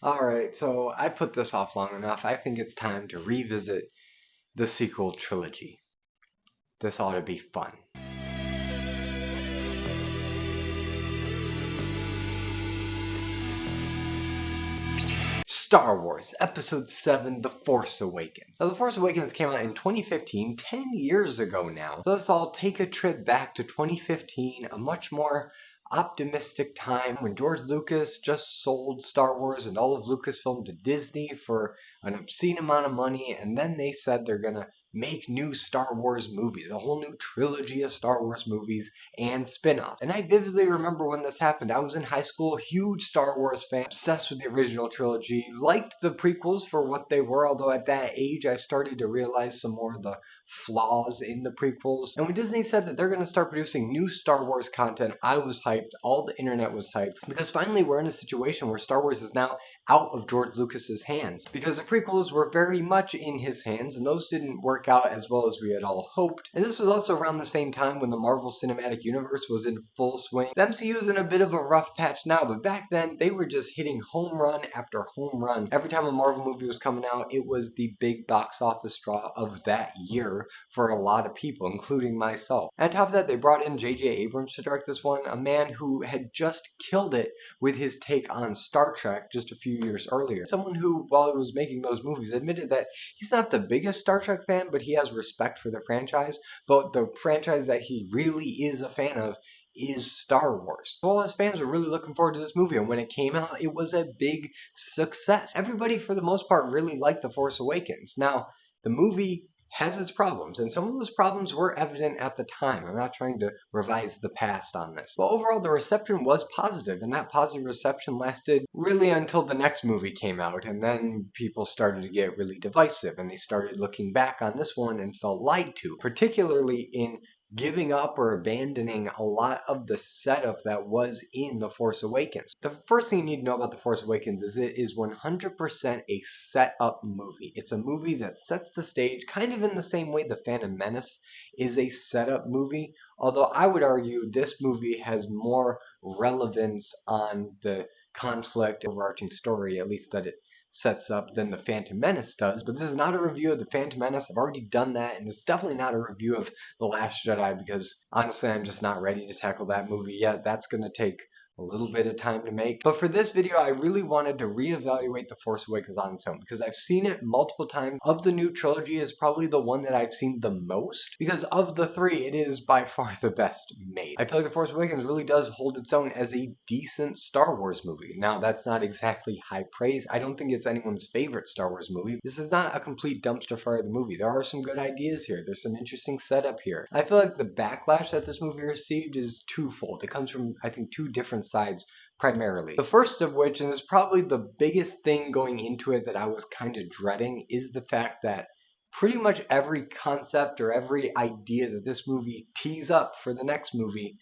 Alright, so I put this off long enough. I think it's time to revisit the sequel trilogy. This ought to be fun. Star Wars Episode 7, The Force Awakens. Now, The Force Awakens came out in 2015, 10 years ago now. So let's all take a trip back to 2015, a much more optimistic time when George Lucas just sold Star Wars and all of Lucasfilm to Disney for an obscene amount of money, and then they said they're gonna make new Star Wars movies, a whole new trilogy of Star Wars movies and spin-offs. And I vividly remember when this happened. I was in high school, huge Star Wars fan, obsessed with the original trilogy, liked the prequels for what they were, although at that age I started to realize some more of the flaws in the prequels. And when Disney said that they're going to start producing new Star Wars content, I was hyped. All the internet was hyped because finally we're in a situation where Star Wars is now out of George Lucas's hands, because the prequels were very much in his hands and those didn't work out as well as we had all hoped. And this was also around the same time when the Marvel Cinematic Universe was in full swing. The MCU is in a bit of a rough patch now, but back then they were just hitting home run after home run. Every time a Marvel movie was coming out, it was the big box office draw of that year for a lot of people, including myself. And on top of that, they brought in J.J. Abrams to direct this one, a man who had just killed it with his take on Star Trek just a few years earlier. Someone who, while he was making those movies, admitted that he's not the biggest Star Trek fan, but he has respect for the franchise. But the franchise that he really is a fan of is Star Wars. So all his fans were really looking forward to this movie, and when it came out, it was a big success. Everybody, for the most part, really liked The Force Awakens. Now, the movie has its problems, and some of those problems were evident at the time. I'm not trying to revise the past on this. But overall, the reception was positive, and that positive reception lasted really until the next movie came out, and then people started to get really divisive, and they started looking back on this one and felt lied to, particularly in giving up or abandoning a lot of the setup that was in The Force Awakens. The first thing you need to know about The Force Awakens is it is 100% a set-up movie. It's a movie that sets the stage kind of in the same way The Phantom Menace is a setup movie, although I would argue this movie has more relevance on the conflict overarching story, at least that it sets up than The Phantom Menace does. But this is not a review of The Phantom Menace. I've already done that, and it's definitely not a review of The Last Jedi because honestly I'm just not ready to tackle that movie yet. That's going to take a little bit of time to make. But for this video, I really wanted to reevaluate The Force Awakens on its own because I've seen it multiple times. Of the new trilogy, is probably the one that I've seen the most because of the three, it is by far the best made. I feel like The Force Awakens really does hold its own as a decent Star Wars movie. Now, that's not exactly high praise. I don't think it's anyone's favorite Star Wars movie. This is not a complete dumpster fire of the movie. There are some good ideas here. There's some interesting setup here. I feel like the backlash that this movie received is twofold. It comes from, I think, two different sides primarily. The first of which, and is probably the biggest thing going into it that I was kind of dreading, is the fact that pretty much every concept or every idea that this movie tees up for the next movie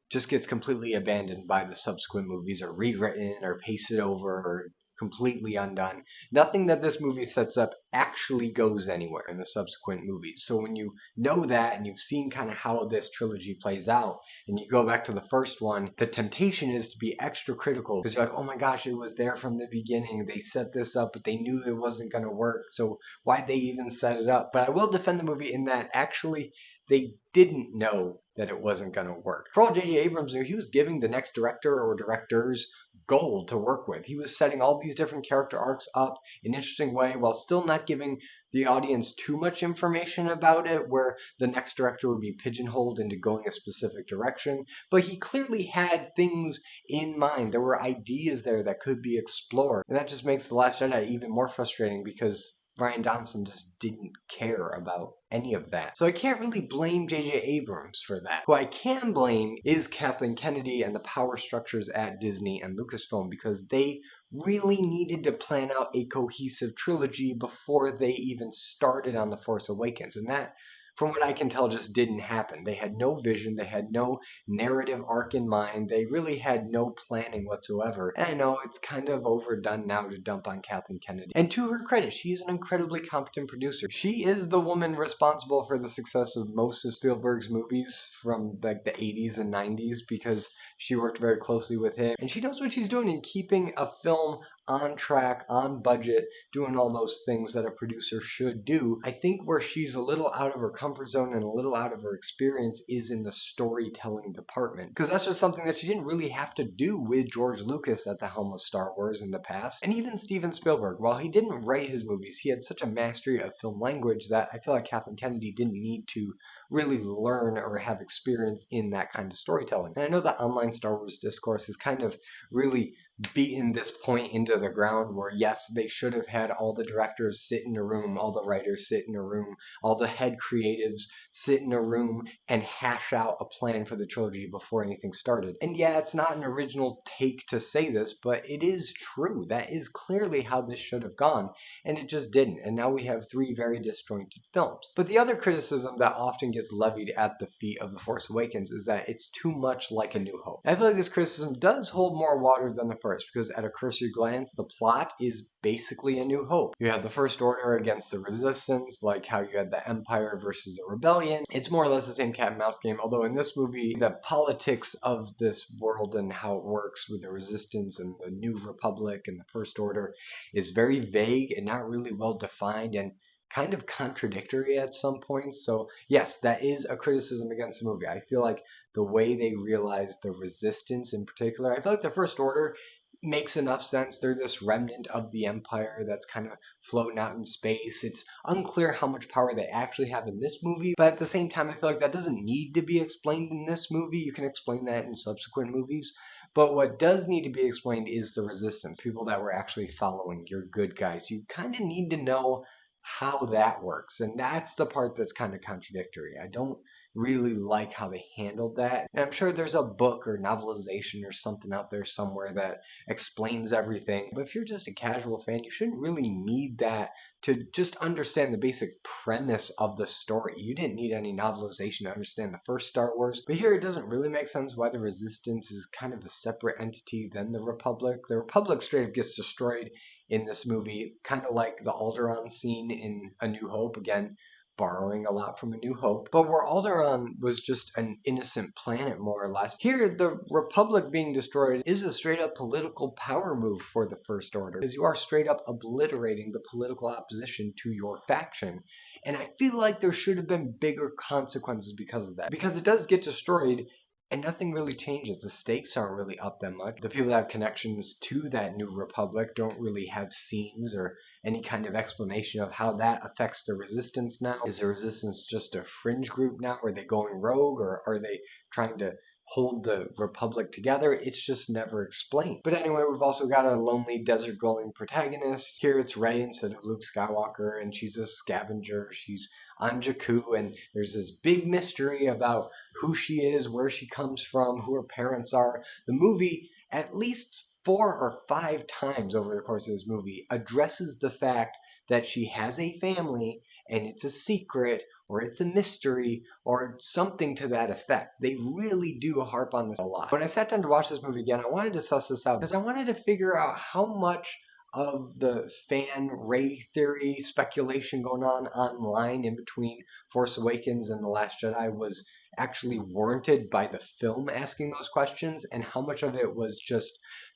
just gets completely abandoned by the subsequent movies, or rewritten, or pasted over, or completely undone. Nothing that this movie sets up actually goes anywhere in the subsequent movies. So when you know that, and you've seen kind of how this trilogy plays out, and you go back to the first one, the temptation is to be extra critical, because you're like, oh my gosh, it was there from the beginning. They set this up, but they knew it wasn't going to work, so why'd they even set it up? But I will defend the movie in that actually they didn't know that it wasn't going to work. For all J.J. Abrams knew, he was giving the next director or directors gold to work with. He was setting all these different character arcs up in an interesting way while still not giving the audience too much information about it, where the next director would be pigeonholed into going a specific direction. But he clearly had things in mind. There were ideas there that could be explored. And that just makes The Last Jedi even more frustrating because Rian Johnson just didn't care about any of that. So I can't really blame J.J. Abrams for that. Who I can blame is Kathleen Kennedy and the power structures at Disney and Lucasfilm, because they really needed to plan out a cohesive trilogy before they even started on The Force Awakens. And that, from what I can tell, just didn't happen. They had no vision, they had no narrative arc in mind, they really had no planning whatsoever. And I know it's kind of overdone now to dump on Kathleen Kennedy. And to her credit, she is an incredibly competent producer. She is the woman responsible for the success of most of Spielberg's movies from like the 80s and 90s, because she worked very closely with him. And she knows what she's doing in keeping a film on track, on budget, doing all those things that a producer should do. I think where she's a little out of her comfort zone and a little out of her experience is in the storytelling department, because that's just something that she didn't really have to do with George Lucas at the helm of Star Wars in the past. And even Steven Spielberg, while he didn't write his movies, he had such a mastery of film language that I feel like Kathleen Kennedy didn't need to really learn or have experience in that kind of storytelling. And I know that online Star Wars discourse has kind of really beaten this point into the ground where, yes, they should have had all the directors sit in a room, all the writers sit in a room, all the head creatives sit in a room and hash out a plan for the trilogy before anything started. And yeah, it's not an original take to say this, but it is true. That is clearly how this should have gone, and it just didn't. And now we have three very disjointed films. But the other criticism that often gets levied at the feet of The Force Awakens is that it's too much like A New Hope. I feel like this criticism does hold more water than the first, because at a cursory glance, the plot is basically A New Hope. You have the First Order against the Resistance, like how you had the Empire versus the Rebellion. It's more or less the same cat and mouse game, although in this movie, the politics of this world and how it works with the Resistance and the New Republic and the First Order is very vague and not really well defined, and kind of contradictory at some points. So yes, that is a criticism against the movie. I feel like the way they realize the Resistance in particular, I feel like the First Order makes enough sense. They're this remnant of the Empire that's kind of floating out in space. It's unclear how much power they actually have in this movie, but at the same time, I feel like that doesn't need to be explained in this movie. You can explain that in subsequent movies. But what does need to be explained is the Resistance, people that were actually following your good guys. You kind of need to know how that works, and that's the part that's kind of contradictory. I don't really like how they handled that. And I'm sure there's a book or novelization or something out there somewhere that explains everything. But if you're just a casual fan, you shouldn't really need that to just understand the basic premise of the story. You didn't need any novelization to understand the first Star Wars. But here it doesn't really make sense why the Resistance is kind of a separate entity than the Republic. The Republic straight up gets destroyed in this movie, kind of like the Alderaan scene in A New Hope. Again, borrowing a lot from A New Hope, but where Alderaan was just an innocent planet, more or less. Here, the Republic being destroyed is a straight up political power move for the First Order, because you are straight up obliterating the political opposition to your faction. And I feel like there should have been bigger consequences because of that, because it does get destroyed and nothing really changes. The stakes aren't really up that much. The people that have connections to that New Republic don't really have scenes or any kind of explanation of how that affects the Resistance now. Is the Resistance just a fringe group now? Are they going rogue, or are they trying to hold the Republic together? It's just never explained. But anyway, we've also got a lonely desert-dwelling protagonist. Here it's Rey instead of Luke Skywalker, and she's a scavenger. She's on Jakku, and there's this big mystery about who she is, where she comes from, who her parents are. The movie, at least 4 or 5 times over the course of this movie, addresses the fact that she has a family and it's a secret, or it's a mystery, or something to that effect. They really do harp on this a lot. When I sat down to watch this movie again, I wanted to suss this out, because I wanted to figure out how much of the fan Rey theory speculation going on online in between Force Awakens and The Last Jedi was actually warranted by the film asking those questions, and how much of it was just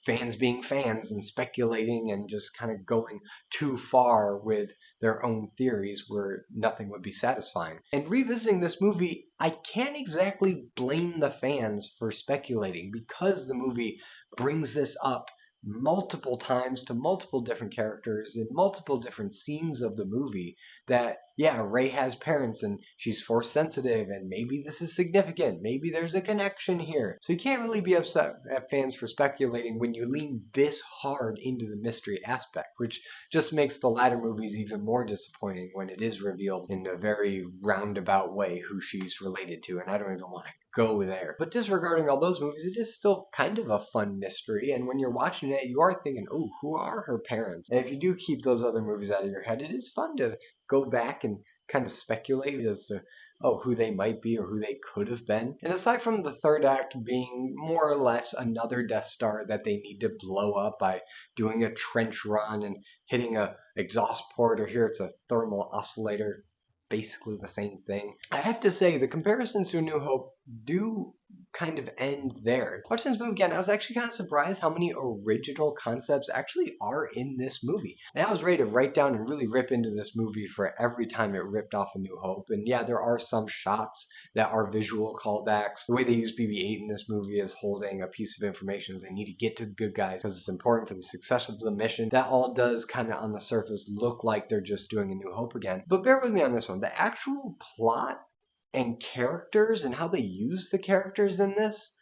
fans being fans and speculating and just kind of going too far with their own theories where nothing would be satisfying. And revisiting this movie, I can't exactly blame the fans for speculating, because the movie brings this up multiple times to multiple different characters in multiple different scenes of the movie, that yeah, Rey has parents and she's force sensitive, and maybe this is significant, maybe there's a connection here. So you can't really be upset at fans for speculating when you lean this hard into the mystery aspect, which just makes the latter movies even more disappointing when it is revealed in a very roundabout way who she's related to, and I don't even want to go there. But disregarding all those movies, it is still kind of a fun mystery, and when you're watching it, you are thinking, oh, who are her parents? And if you do keep those other movies out of your head, it is fun to go back and kind of speculate as to, oh, who they might be or who they could have been. And aside from the third act being more or less another Death Star that they need to blow up by doing a trench run and hitting a exhaust port, or here it's a thermal oscillator, basically the same thing, I have to say the comparisons to A New Hope do kind of end there. Watching this movie again, I was actually kind of surprised how many original concepts actually are in this movie. And I was ready to write down and really rip into this movie for every time it ripped off A New Hope. And yeah, there are some shots that are visual callbacks. The way they use BB-8 in this movie is holding a piece of information they need to get to the good guys because it's important for the success of the mission. That all does kind of on the surface look like they're just doing A New Hope again. But bear with me on this one. The actual plot and characters and how they use the characters in this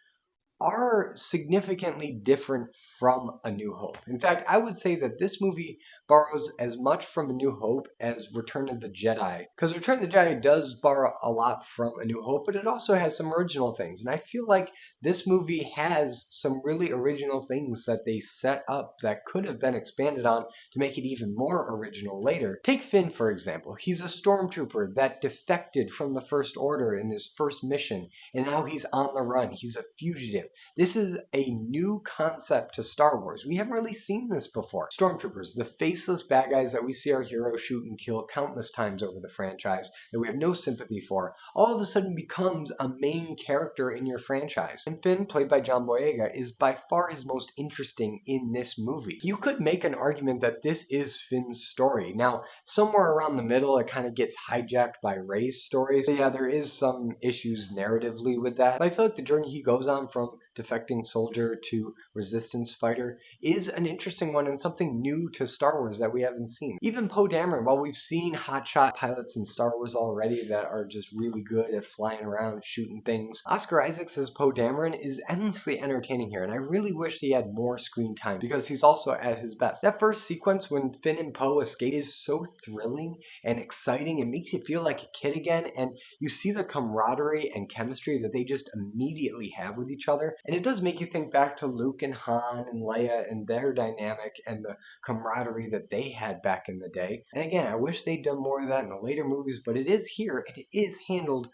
are significantly different from A New Hope. In fact, I would say that this movie borrows as much from A New Hope as Return of the Jedi. Because Return of the Jedi does borrow a lot from A New Hope, but it also has some original things. And I feel like this movie has some really original things that they set up that could have been expanded on to make it even more original later. Take Finn, for example. He's a stormtrooper that defected from the First Order in his first mission, and now he's on the run. He's a fugitive. This is a new concept to Star Wars. We haven't really seen this before. Stormtroopers, the faceless bad guys that we see our heroes shoot and kill countless times over the franchise, that we have no sympathy for, all of a sudden becomes a main character in your franchise. And Finn, played by John Boyega, is by far his most interesting in this movie. You could make an argument that this is Finn's story. Now, somewhere around the middle, it kind of gets hijacked by Rey's story. So yeah, there is some issues narratively with that. But I feel like the journey he goes on from defecting soldier to resistance fighter is an interesting one and something new to Star Wars that we haven't seen. Even Poe Dameron, while we've seen hotshot pilots in Star Wars already that are just really good at flying around shooting things, Oscar Isaacs as Poe Dameron is endlessly entertaining here, and I really wish he had more screen time because he's also at his best. That first sequence when Finn and Poe escape is so thrilling and exciting. It makes you feel like a kid again, and you see the camaraderie and chemistry that they just immediately have with each other. And it does make you think back to Luke and Han and Leia and their dynamic and the camaraderie that they had back in the day. And again, I wish they'd done more of that in the later movies, but it is here and it is handled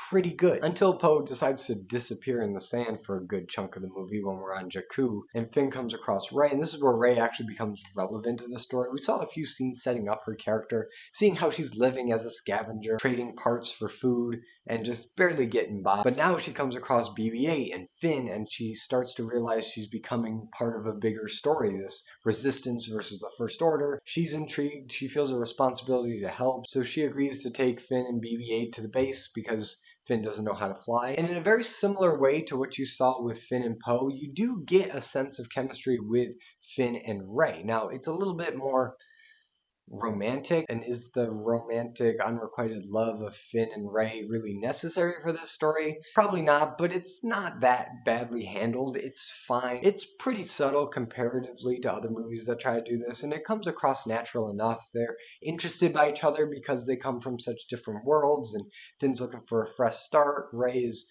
pretty good. Until Poe decides to disappear in the sand for a good chunk of the movie when we're on Jakku, and Finn comes across Rey, and this is where Rey actually becomes relevant to the story. We saw a few scenes setting up her character, seeing how she's living as a scavenger, trading parts for food, and just barely getting by. But now she comes across BB-8 and Finn, and she starts to realize she's becoming part of a bigger story, this resistance versus the First Order. She's intrigued, she feels a responsibility to help, so she agrees to take Finn and BB-8 to the base because Finn doesn't know how to fly. And in a very similar way to what you saw with Finn and Poe, you do get a sense of chemistry with Finn and Rey. Now, it's a little bit more romantic, and is the romantic unrequited love of Finn and Rey really necessary for this story? Probably not, but it's not that badly handled. It's fine. It's pretty subtle comparatively to other movies that try to do this, and it comes across natural enough. They're interested by each other because they come from such different worlds, and Finn's looking for a fresh start. Rey is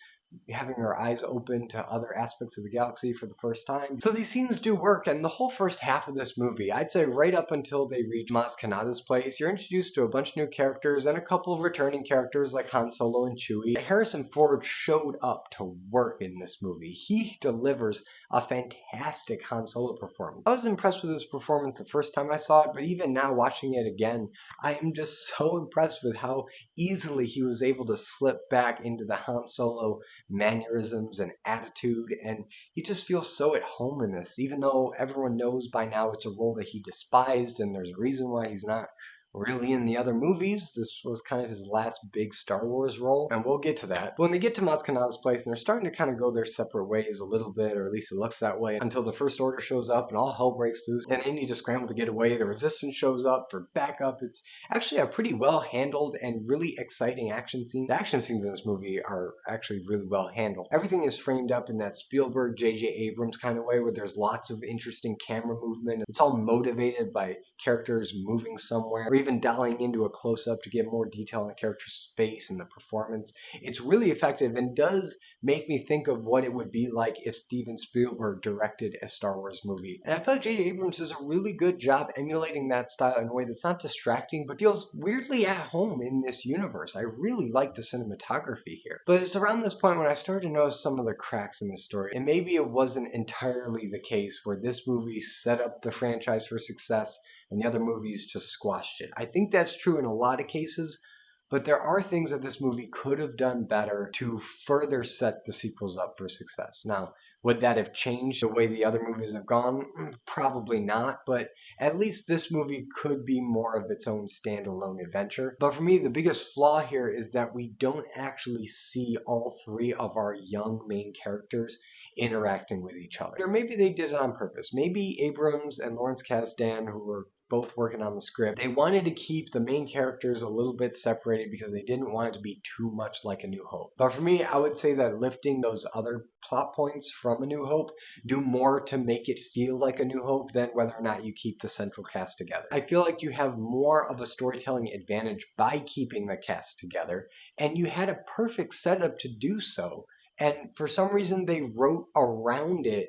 having her eyes open to other aspects of the galaxy for the first time. So these scenes do work, and the whole first half of this movie, I'd say right up until they reach Maz Kanata's place, you're introduced to a bunch of new characters and a couple of returning characters like Han Solo and Chewie. Harrison Ford showed up to work in this movie. He delivers a fantastic Han Solo performance. I was impressed with his performance the first time I saw it, but even now watching it again, I am just so impressed with how easily he was able to slip back into the Han Solo mannerisms and attitude, and he just feels so at home in this, even though everyone knows by now it's a role that he despised and there's a reason why he's not really in the other movies. This was kind of his last big Star Wars role, and we'll get to that. But when they get to Maz Kanata's place, and they're starting to kind of go their separate ways a little bit, or at least it looks that way, until the First Order shows up and all hell breaks loose, and they need to scramble to get away. The Resistance shows up for backup. It's actually a pretty well handled and really exciting action scene. The action scenes in this movie are actually really well handled. Everything is framed up in that Spielberg, J.J. Abrams kind of way, where there's lots of interesting camera movement. It's all motivated by characters moving somewhere, or even dialing into a close-up to get more detail on the character's face and the performance. It's really effective and does make me think of what it would be like if Steven Spielberg directed a Star Wars movie. And I feel like J.J. Abrams does a really good job emulating that style in a way that's not distracting, but feels weirdly at home in this universe. I really like the cinematography here. But it's around this point when I started to notice some of the cracks in the story. And maybe it wasn't entirely the case where this movie set up the franchise for success and the other movies just squashed it. I think that's true in a lot of cases, But there are things that this movie could have done better to further set the sequels up for success. Now, would that have changed the way the other movies have gone? Probably not, but at least this movie could be more of its own standalone adventure. But for me, the biggest flaw here is that we don't actually see all three of our young main characters interacting with each other. Or maybe they did it on purpose. Maybe Abrams and Lawrence Kasdan, who were both working on the script, they wanted to keep the main characters a little bit separated because they didn't want it to be too much like A New Hope. But for me, I would say that lifting those other plot points from A New Hope do more to make it feel like A New Hope than whether or not you keep the central cast together. I feel like you have more of a storytelling advantage by keeping the cast together, and you had a perfect setup to do so. And for some reason, they wrote around it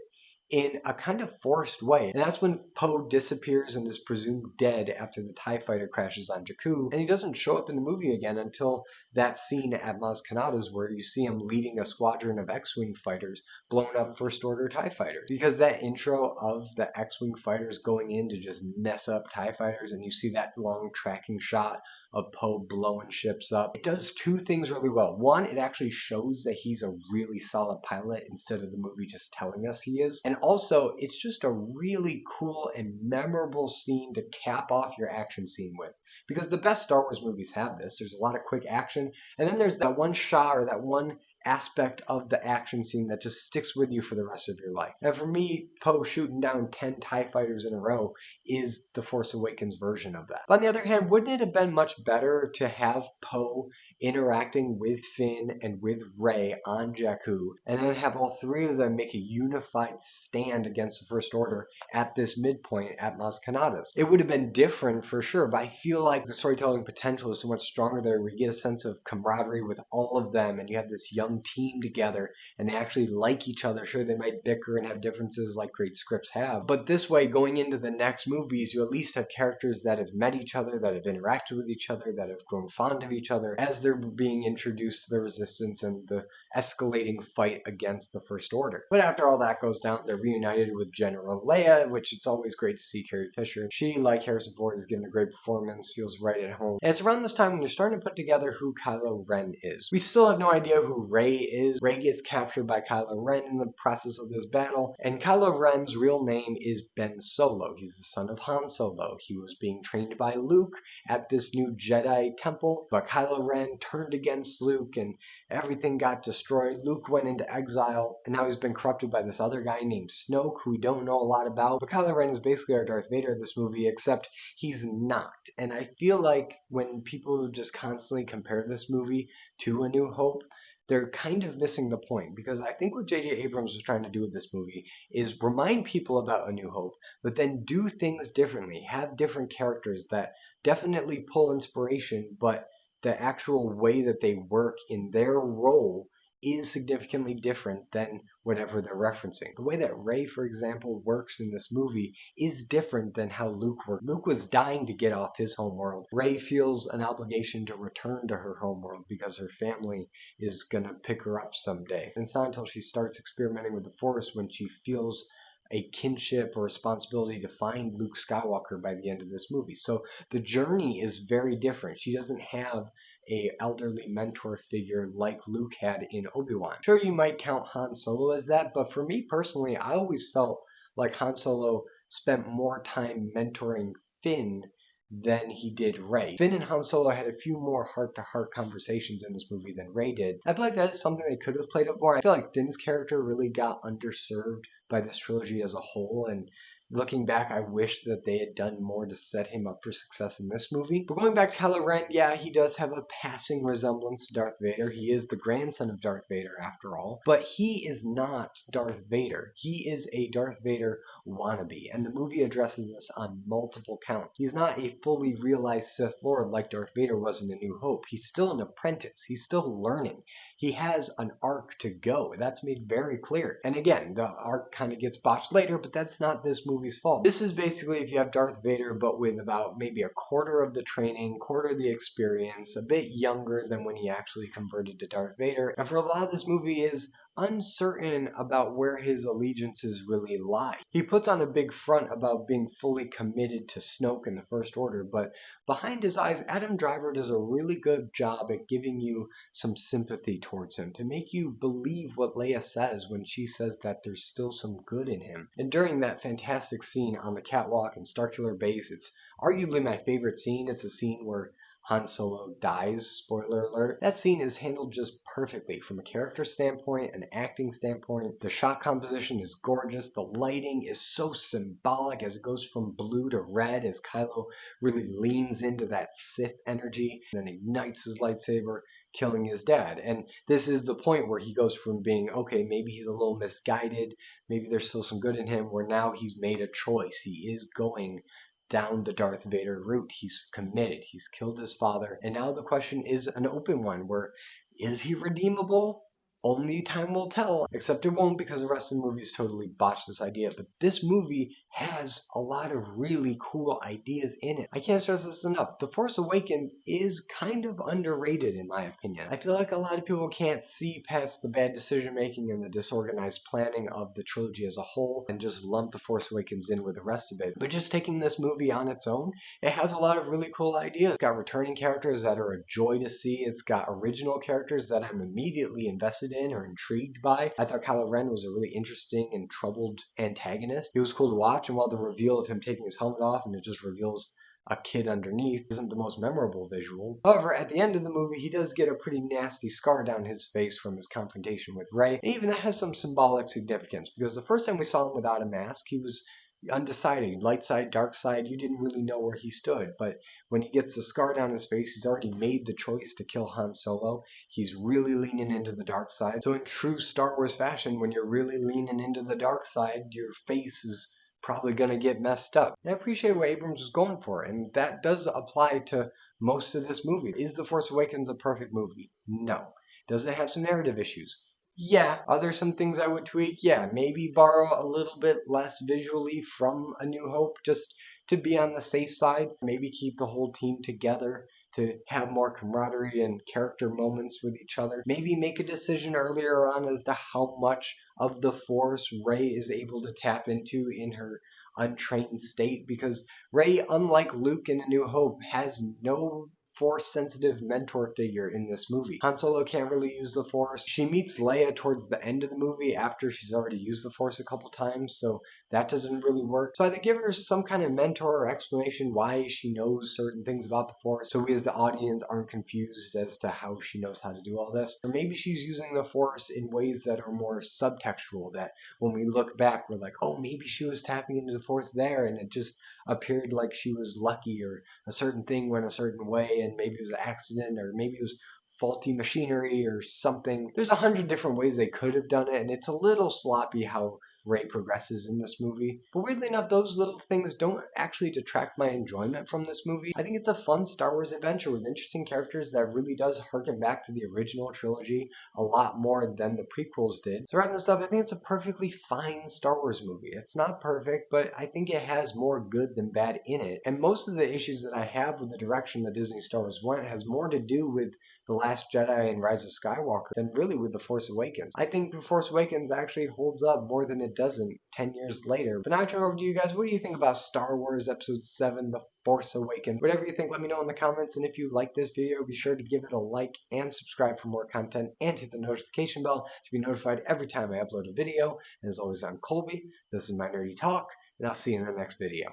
in a kind of forced way. And that's when Poe disappears and is presumed dead after the TIE fighter crashes on Jakku, and he doesn't show up in the movie again until that scene at Maz Kanata's where you see him leading a squadron of X-Wing fighters blowing up First Order TIE fighters. Because that intro of the X-Wing fighters going in to just mess up TIE fighters, and you see that long tracking shot of Poe blowing ships up. It does two things really well. One, it actually shows that he's a really solid pilot instead of the movie just telling us he is. And also, it's just a really cool and memorable scene to cap off your action scene with. Because the best Star Wars movies have this. There's a lot of quick action, and then there's that one shot or that one aspect of the action scene that just sticks with you for the rest of your life. And for me, Poe shooting down 10 TIE fighters in a row is the Force Awakens version of that. But on the other hand, wouldn't it have been much better to have Poe interacting with Finn and with Rey on Jakku, and then have all three of them make a unified stand against the First Order at this midpoint at Maz Kanata's? It would have been different for sure, but I feel like the storytelling potential is so much stronger there, where you get a sense of camaraderie with all of them, and you have this young team together, and they actually like each other. Sure, they might bicker and have differences like great scripts have, but this way, going into the next movies, you at least have characters that have met each other, that have interacted with each other, that have grown fond of each other as they're being introduced to the Resistance and the escalating fight against the First Order. But after all that goes down, they're reunited with General Leia, which it's always great to see Carrie Fisher. She, like Harrison Ford, is giving a great performance, feels right at home. And it's around this time when you're starting to put together who Kylo Ren is. We still have no idea who Rey is. Rey gets captured by Kylo Ren in the process of this battle, and Kylo Ren's real name is Ben Solo. He's the son of Han Solo. He was being trained by Luke at this new Jedi temple, but Kylo Ren turned against Luke and everything got destroyed. Luke went into exile, and now he's been corrupted by this other guy named Snoke, who we don't know a lot about. But Kylo Ren is basically our Darth Vader of this movie, except he's not. And I feel like when people just constantly compare this movie to A New Hope, they're kind of missing the point, because I think what J.J. Abrams was trying to do with this movie is remind people about A New Hope, but then do things differently, have different characters that definitely pull inspiration, but the actual way that they work in their role is significantly different than whatever they're referencing. The way that Rey, for example, works in this movie is different than how Luke worked. Luke was dying to get off his homeworld. Rey feels an obligation to return to her homeworld because her family is gonna pick her up someday. And it's not until she starts experimenting with the Force when she feels a kinship or responsibility to find Luke Skywalker by the end of this movie. So the journey is very different. She doesn't have a elderly mentor figure like Luke had in Obi-Wan. Sure, you might count Han Solo as that, but for me personally, I always felt like Han Solo spent more time mentoring Finn than he did Rey. Finn and Han Solo had a few more heart-to-heart conversations in this movie than Rey did. I feel like that is something they could have played up more. I feel like Finn's character really got underserved by this trilogy as a whole, and looking back, I wish that they had done more to set him up for success in this movie. But going back to Kylo Ren, yeah, he does have a passing resemblance to Darth Vader. He is the grandson of Darth Vader, after all. But he is not Darth Vader. He is a Darth Vader wannabe, and the movie addresses this on multiple counts. He's not a fully realized Sith Lord like Darth Vader was in A New Hope. He's still an apprentice. He's still learning. He has an arc to go. That's made very clear. And again, the arc kind of gets botched later, but that's not this movie's fault. This is basically if you have Darth Vader, but with about maybe a quarter of the training, quarter of the experience, a bit younger than when he actually converted to Darth Vader. And for a lot of this movie is uncertain about where his allegiances really lie. He puts on a big front about being fully committed to Snoke and the First Order, but behind his eyes, Adam Driver does a really good job at giving you some sympathy towards him, to make you believe what Leia says when she says that there's still some good in him. And during that fantastic scene on the catwalk in Starkiller Base, it's arguably my favorite scene. It's a scene where Han Solo dies, spoiler alert. That scene is handled just perfectly from a character standpoint, an acting standpoint. The shot composition is gorgeous. The lighting is so symbolic as it goes from blue to red as Kylo really leans into that Sith energy and then ignites his lightsaber, killing his dad. And this is the point where he goes from being, okay, maybe he's a little misguided, maybe there's still some good in him, where now he's made a choice. He is going down the Darth Vader route. He's committed. He's killed his father. And now the question is an open one, where is he redeemable? Only time will tell, except it won't, because the rest of the movies totally botched this idea. But this movie has a lot of really cool ideas in it. I can't stress this enough. The Force Awakens is kind of underrated in my opinion. I feel like a lot of people can't see past the bad decision making and the disorganized planning of the trilogy as a whole and just lump The Force Awakens in with the rest of it. But just taking this movie on its own, it has a lot of really cool ideas. It's got returning characters that are a joy to see. It's got original characters that I'm immediately invested in or intrigued by. I thought Kylo Ren was a really interesting and troubled antagonist. He was cool to watch, and while the reveal of him taking his helmet off and it just reveals a kid underneath isn't the most memorable visual. However, at the end of the movie, he does get a pretty nasty scar down his face from his confrontation with Rey. And even that has some symbolic significance, because the first time we saw him without a mask, he was undecided, light side, dark side. You didn't really know where he stood. But when he gets the scar down his face, he's already made the choice to kill Han Solo. He's really leaning into the dark side. So in true Star Wars fashion, when you're really leaning into the dark side, your face is probably going to get messed up. And I appreciate what Abrams was going for, and that does apply to most of this movie. Is The Force Awakens a perfect movie? No. Does it have some narrative issues? Yeah. Are there some things I would tweak? Yeah. Maybe borrow a little bit less visually from A New Hope, just to be on the safe side. Maybe keep the whole team together to have more camaraderie and character moments with each other. Maybe make a decision earlier on as to how much of the Force Rey is able to tap into in her untrained state, because Rey, unlike Luke in A New Hope, has no Force-sensitive mentor figure in this movie. Han Solo can't really use the Force. She meets Leia towards the end of the movie after she's already used the Force a couple times, so that doesn't really work. So either give her some kind of mentor or explanation why she knows certain things about the Force, so we as the audience aren't confused as to how she knows how to do all this. Or maybe she's using the Force in ways that are more subtextual, that when we look back, we're like, oh, maybe she was tapping into the Force there, and it just appeared like she was lucky, or a certain thing went a certain way, and maybe it was an accident, or maybe it was faulty machinery or something. There's 100 different ways they could have done it, and it's a little sloppy how Rey progresses in this movie. But weirdly enough, those little things don't actually detract my enjoyment from this movie. I think it's a fun Star Wars adventure with interesting characters that really does harken back to the original trilogy a lot more than the prequels did. So wrapping this up, I think it's a perfectly fine Star Wars movie. It's not perfect, but I think it has more good than bad in it. And most of the issues that I have with the direction that Disney Star Wars went has more to do with The Last Jedi and Rise of Skywalker than really with The Force Awakens. I think The Force Awakens actually holds up more than it doesn't 10 years later. But now I turn over to you guys. What do you think about Star Wars Episode 7, The Force Awakens? Whatever you think, let me know in the comments. And if you like this video, be sure to give it a like and subscribe for more content, and hit the notification bell to be notified every time I upload a video. And as always, I'm Colby. This is my nerdy talk, and I'll see you in the next video.